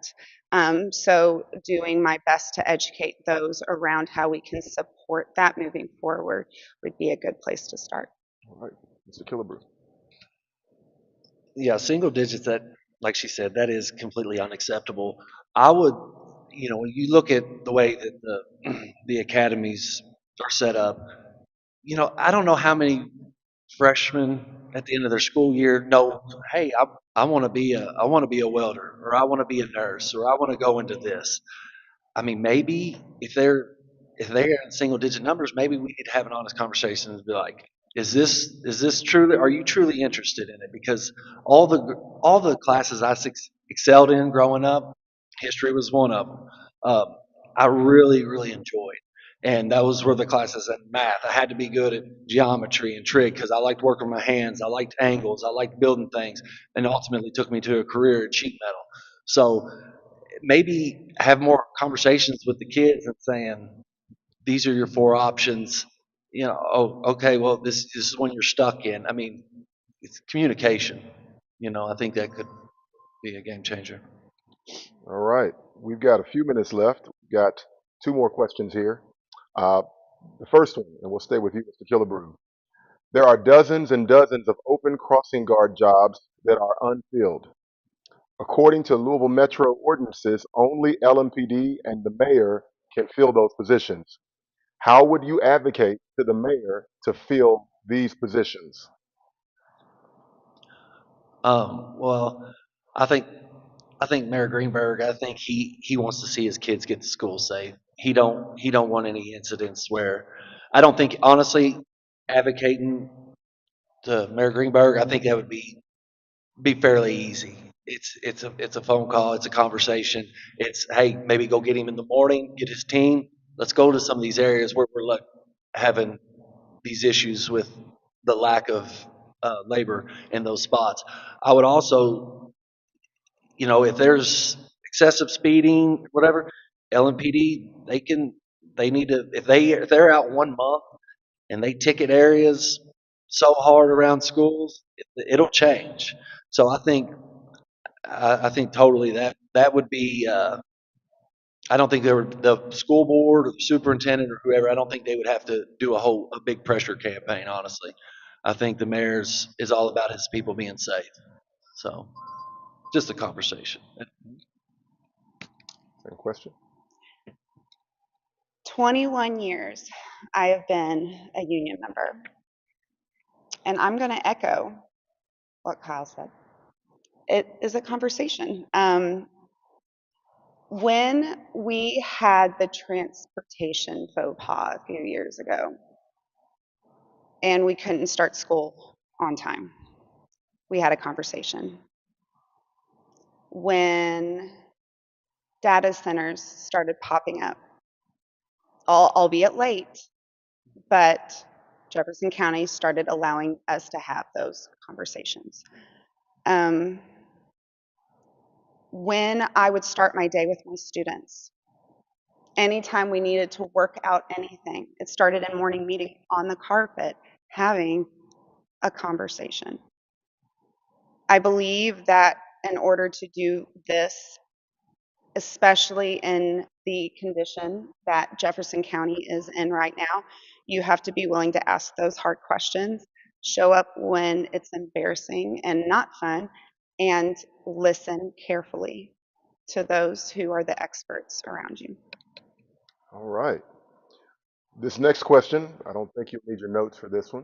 Speaker 3: So doing my best to educate those around how we can support that moving forward would be a good place to start.
Speaker 2: All right, Mr. Killebrew.
Speaker 4: Yeah, single digits, that, like she said, that is completely unacceptable. I would, when you look at the way that the academies are set up, I don't know how many freshmen at the end of their school year know, hey, I want to be a welder, or I want to be a nurse, or I want to go into this. I mean, maybe if they're in single digit numbers, maybe we need to have an honest conversation and be like, is this truly? Are you truly interested in it? Because all the classes I excelled in growing up, history was one of them. I really really enjoyed, and those were the classes in math. I had to be good at geometry and trig because I liked working with my hands. I liked angles. I liked building things, and ultimately took me to a career in sheet metal. So maybe have more conversations with the kids and saying, these are your four options. Oh, okay, well, this is one you're stuck in. I mean, it's communication. I think that could be a game changer.
Speaker 2: All right, we've got a few minutes left. We've got two more questions here. Uh, the first one, and we'll stay with you, Mr. Killebrew. There are dozens and dozens of open crossing guard jobs that are unfilled. According to Louisville Metro ordinances, only LMPD and the mayor can fill those positions. How would you advocate to the mayor to fill these positions?
Speaker 4: Well, I think I think Mayor Greenberg. I think he wants to see his kids get to school safe. He don't want any incidents where. I don't think, honestly, advocating to Mayor Greenberg, I think that would be fairly easy. It's a phone call, it's a conversation. It's, hey, maybe go get him in the morning, get his team. Let's go to some of these areas where we're having these issues with the lack of labor in those spots. I would also, if there's excessive speeding, whatever, LMPD, they need to, if they're out 1 month and they ticket areas so hard around schools, it'll change. So I think totally that would be. I don't think the school board or the superintendent or whoever. I don't think they would have to do a big pressure campaign. Honestly, I think the mayor's is all about his people being safe. So just a conversation.
Speaker 2: Same question.
Speaker 3: 21 years I have been a union member, and I'm going to echo what Kyle said. It is a conversation. When we had the transportation faux pas a few years ago, and we couldn't start school on time, we had a conversation. When data centers started popping up, albeit late, but Jefferson County started allowing us to have those conversations. When I would start my day with my students, anytime we needed to work out anything, it started in morning meeting on the carpet, having a conversation. I believe that in order to do this, especially in the condition that Jefferson County is in right now, you have to be willing to ask those hard questions, show up when it's embarrassing and not fun, and listen carefully to those who are the experts around you.
Speaker 2: All right. This next question, I don't think you'll need your notes for this one.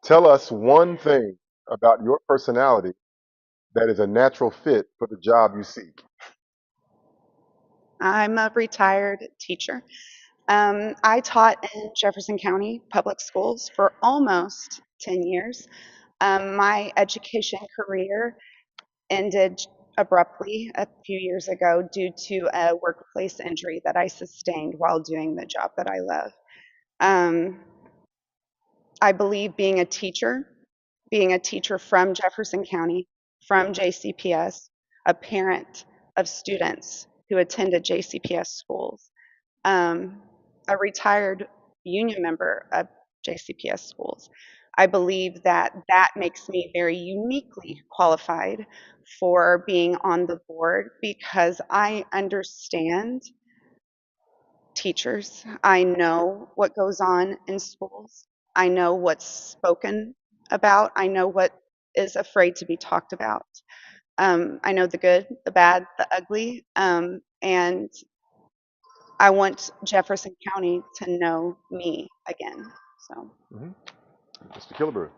Speaker 2: Tell us one thing about your personality that is a natural fit for the job you seek.
Speaker 3: I'm a retired teacher. I taught in Jefferson County Public Schools for almost 10 years. My education career ended abruptly a few years ago due to a workplace injury that I sustained while doing the job that I love. I believe being a teacher from Jefferson County, from JCPS, a parent of students who attended JCPS schools, a retired union member of JCPS schools. I believe that that makes me very uniquely qualified for being on the board because I understand teachers. I know what goes on in schools. I know what's spoken about. I know what is afraid to be talked about. I know the good, the bad, the ugly, and I want Jefferson County to know me again. So,
Speaker 2: Mr. Killebrew.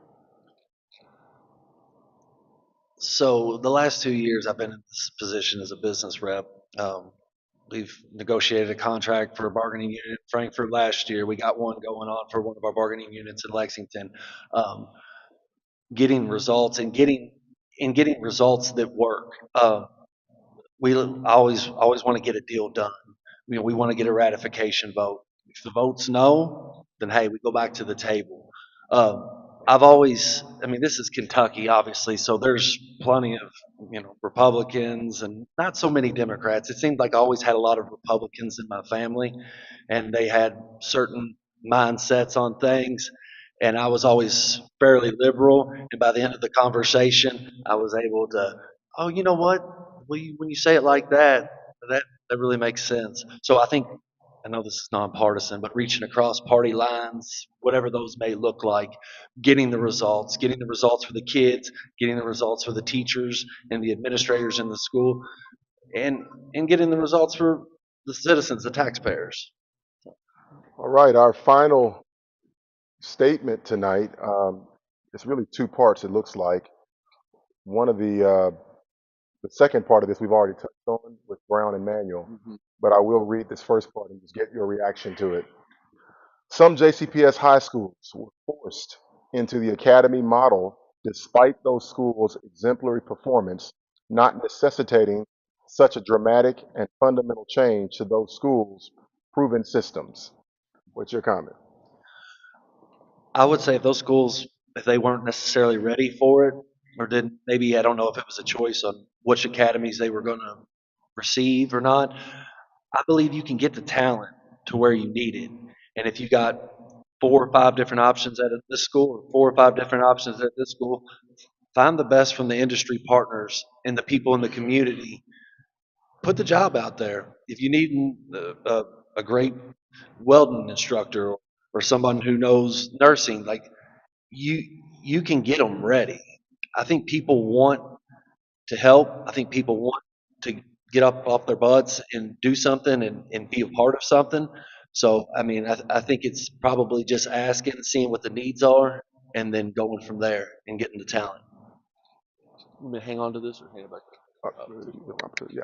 Speaker 4: So the last 2 years I've been in this position as a business rep. We've negotiated a contract for a bargaining unit in Frankfurt last year. We got one going on for one of our bargaining units in Lexington. Getting results and getting results that work. We always want to get a deal done. We want to get a ratification vote. If the vote's no, then hey, we go back to the table. I've always, this is Kentucky, obviously, so there's plenty of Republicans and not so many Democrats. It seemed like I always had a lot of Republicans in my family, and they had certain mindsets on things, and I was always fairly liberal. And by the end of the conversation, I was able to, oh, you know what? When you say it like that, that really makes sense. So I know this is nonpartisan, but reaching across party lines, whatever those may look like, getting the results for the kids, getting the results for the teachers and the administrators in the school, and getting the results for the citizens, the taxpayers.
Speaker 2: All right, our final statement tonight. It's really two parts, it looks like. One of the second part of this we've already touched on with Brown and Manuel, but I will read this first part and just get your reaction to it. Some JCPS high schools were forced into the academy model despite those schools' exemplary performance, not necessitating such a dramatic and fundamental change to those schools' proven systems. What's your comment?
Speaker 4: I would say if those schools, if they weren't necessarily ready for it, or didn't, maybe I don't know if it was a choice on which academies they were going to receive or not. I believe you can get the talent to where you need it. And if you got 4 or 5 different options at this school, or 4 or 5 different options at this school, find the best from the industry partners and the people in the community. Put the job out there. If you need a great welding instructor or someone who knows nursing, like you can get them ready. I think people want to help. I think people want to get up off their butts and do something and be a part of something. So, I think it's probably just asking, seeing what the needs are, and then going from there and getting the talent. You want me to hang on to this or hand it back?
Speaker 2: Yeah,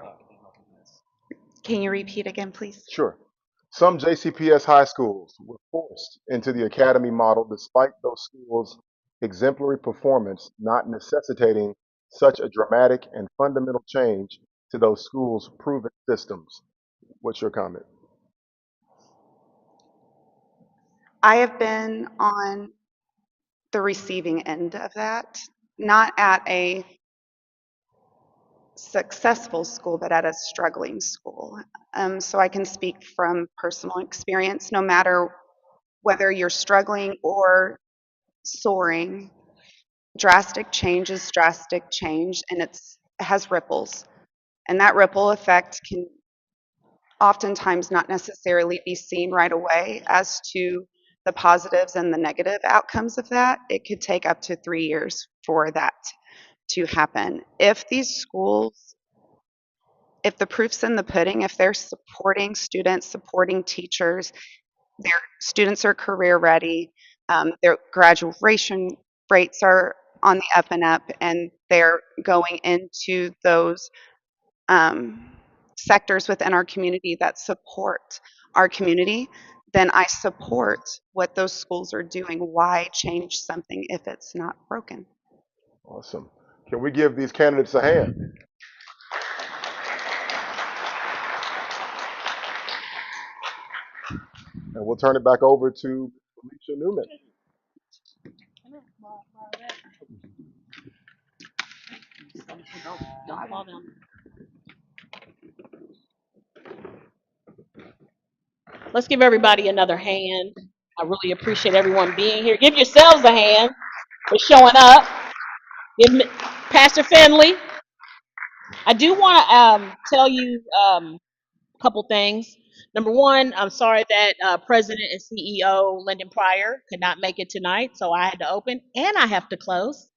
Speaker 3: can you repeat again, please?
Speaker 2: sure. Some JCPS high schools were forced into the academy model despite those schools' exemplary performance, not necessitating such a dramatic and fundamental change to those schools' proven systems. What's your comment?
Speaker 3: I have been on the receiving end of that, not at a successful school, but at a struggling school. So I can speak from personal experience. No matter whether you're struggling or soaring, drastic change is drastic change, and it has ripples. And that ripple effect can oftentimes not necessarily be seen right away as to the positives and the negative outcomes of that. It could take up to 3 years for that to happen. If these schools, if the proof's in the pudding, if they're supporting students, supporting teachers, their students are career ready, their graduation rates are on the up and up, and they're going into those sectors within our community that support our community, then I support what those schools are doing. Why change something if it's not broken?
Speaker 2: Awesome. Can we give these candidates a hand? And we'll turn it back over to Alicia Newman.
Speaker 1: Don't fall down. Let's give everybody another hand. I really appreciate everyone being here. Give yourselves a hand for showing up. Give Pastor Finley. I do want to tell you a couple things. Number one, I'm sorry that President and CEO Lyndon Pryor could not make it tonight, so I had to open and I have to close.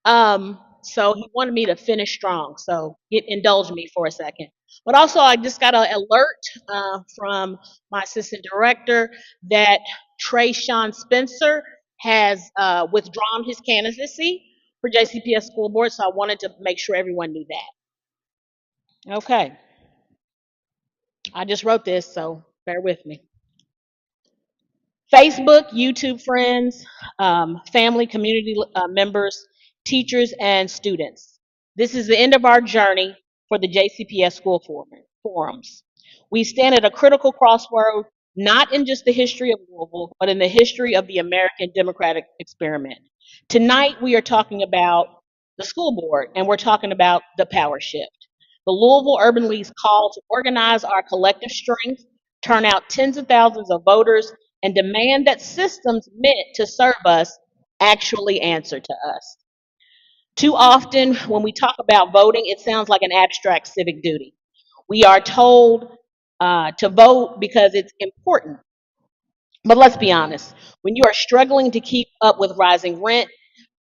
Speaker 1: So he wanted me to finish strong. So indulge me for a second. But also, I just got an alert from my assistant director that TraShaun Spencer has withdrawn his candidacy for JCPS school board. So I wanted to make sure everyone knew that. Okay. I just wrote this, so bear with me. Facebook, YouTube friends, family, community members, teachers, and students. This is the end of our journey for the JCPS school forums. We stand at a critical crossroad, not in just the history of Louisville, but in the history of the American democratic experiment. Tonight, we are talking about the school board, and we're talking about the power shift. The Louisville Urban League's call to organize our collective strength, turn out tens of thousands of voters, and demand that systems meant to serve us actually answer to us. Too often, when we talk about voting, it sounds like an abstract civic duty. We are told to vote because it's important. But let's be honest, when you are struggling to keep up with rising rent,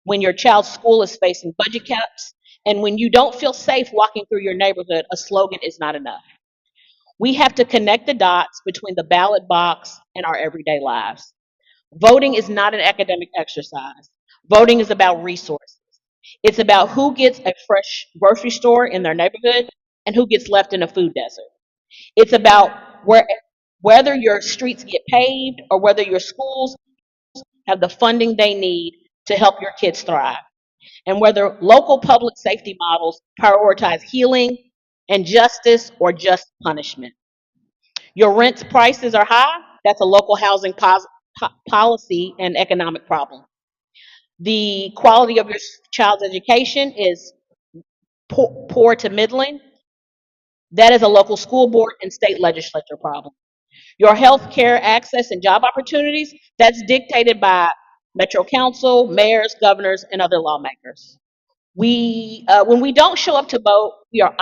Speaker 1: when your child's school is facing budget caps, and when you don't feel safe walking through your neighborhood, a slogan is not enough. We have to connect the dots between the ballot box and our everyday lives. Voting is not an academic exercise. Voting is about resources. It's about who gets a fresh grocery store in their neighborhood and who gets left in a food desert. It's about whether your streets get paved or whether your schools have the funding they need to help your kids thrive, and whether local public safety models prioritize healing and justice or just punishment. Your rent prices are high, that's a local housing policy and economic problem. The quality of your child's education is poor to middling, that is a local school board and state legislature problem. Your health care access and job opportunities, that's dictated by Metro Council, mayors, governors, and other lawmakers. When we don't show up to vote, we are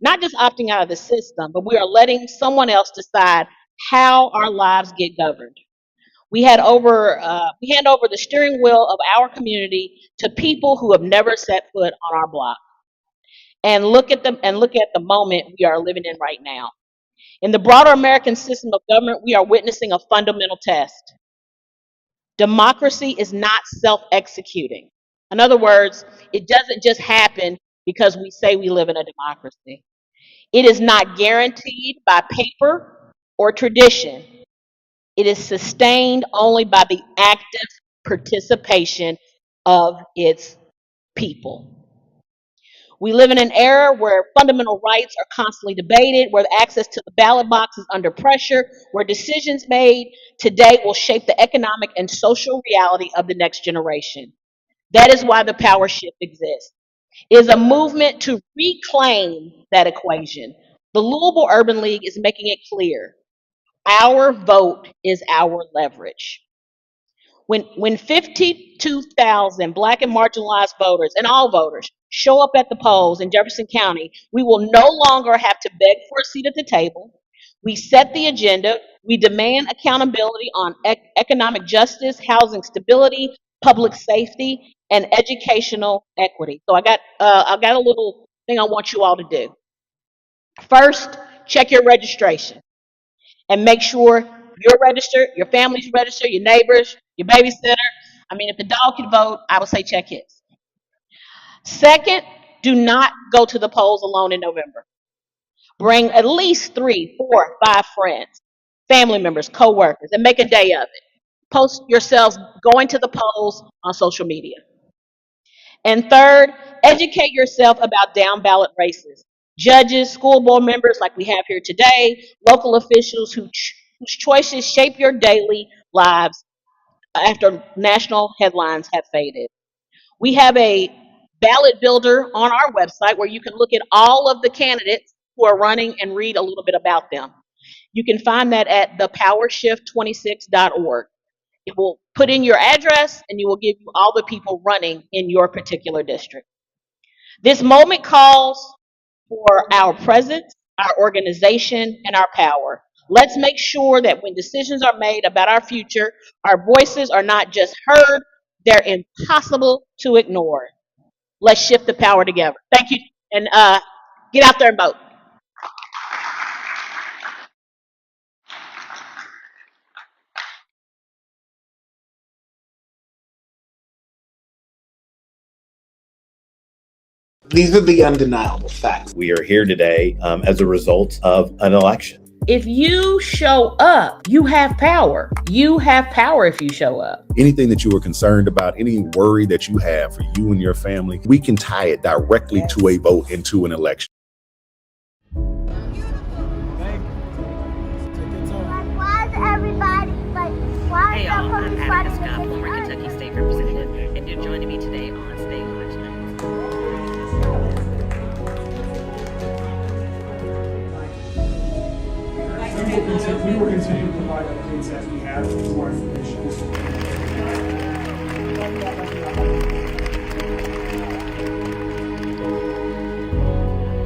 Speaker 1: not just opting out of the system, but we are letting someone else decide how our lives get governed. We hand over the steering wheel of our community to people who have never set foot on our block. And look at the moment we are living in right now. In the broader American system of government, we are witnessing a fundamental test. Democracy is not self-executing. In other words, it doesn't just happen because we say we live in a democracy. It is not guaranteed by paper or tradition. It is sustained only by the active participation of its people. We live in an era where fundamental rights are constantly debated, where access to the ballot box is under pressure, where decisions made today will shape the economic and social reality of the next generation. That is why the power shift exists. It is a movement to reclaim that equation. The Louisville Urban League is making it clear our vote is our leverage. When 52,000 black and marginalized voters and all voters show up at the polls in Jefferson County, we will no longer have to beg for a seat at the table. We set the agenda. We demand accountability on economic justice, housing stability, public safety, and educational equity. So I got a little thing I want you all to do. First, check your registration and make sure you're registered, your family's registered, your neighbors, your babysitter. I mean, if the dog can vote, I would say check his. Second, do not go to the polls alone in November. Bring at least 3, 4, 5 friends, family members, co-workers, and make a day of it. Post yourselves going to the polls on social media. And third, educate yourself about down ballot races. Judges, school board members like we have here today, local officials whose choices shape your daily lives after national headlines have faded. We have a ballot builder on our website where you can look at all of the candidates who are running and read a little bit about them. You can find that at thepowershift26.org. It will put in your address and you will give you all the people running in your particular district. This moment calls for our presence, our organization, and our power. Let's make sure that when decisions are made about our future, our voices are not just heard, they're impossible to ignore. Let's shift the power together. Thank you, and get out there and vote.
Speaker 5: These are the undeniable facts.
Speaker 6: We are here today as a result of an election.
Speaker 1: If you show up, you have power. You have power if you show up.
Speaker 7: Anything that you are concerned about, any worry that you have for you and your family, we can tie it directly to a vote and to an election.
Speaker 8: Hey y'all, I'm Attica Scott, former Kentucky State Representative, and you're joining me today on State Watch Night.
Speaker 9: We will continue to provide updates as we have more information.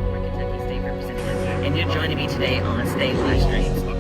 Speaker 8: Former Kentucky State Representative, and you're joining me today on State Watch Night.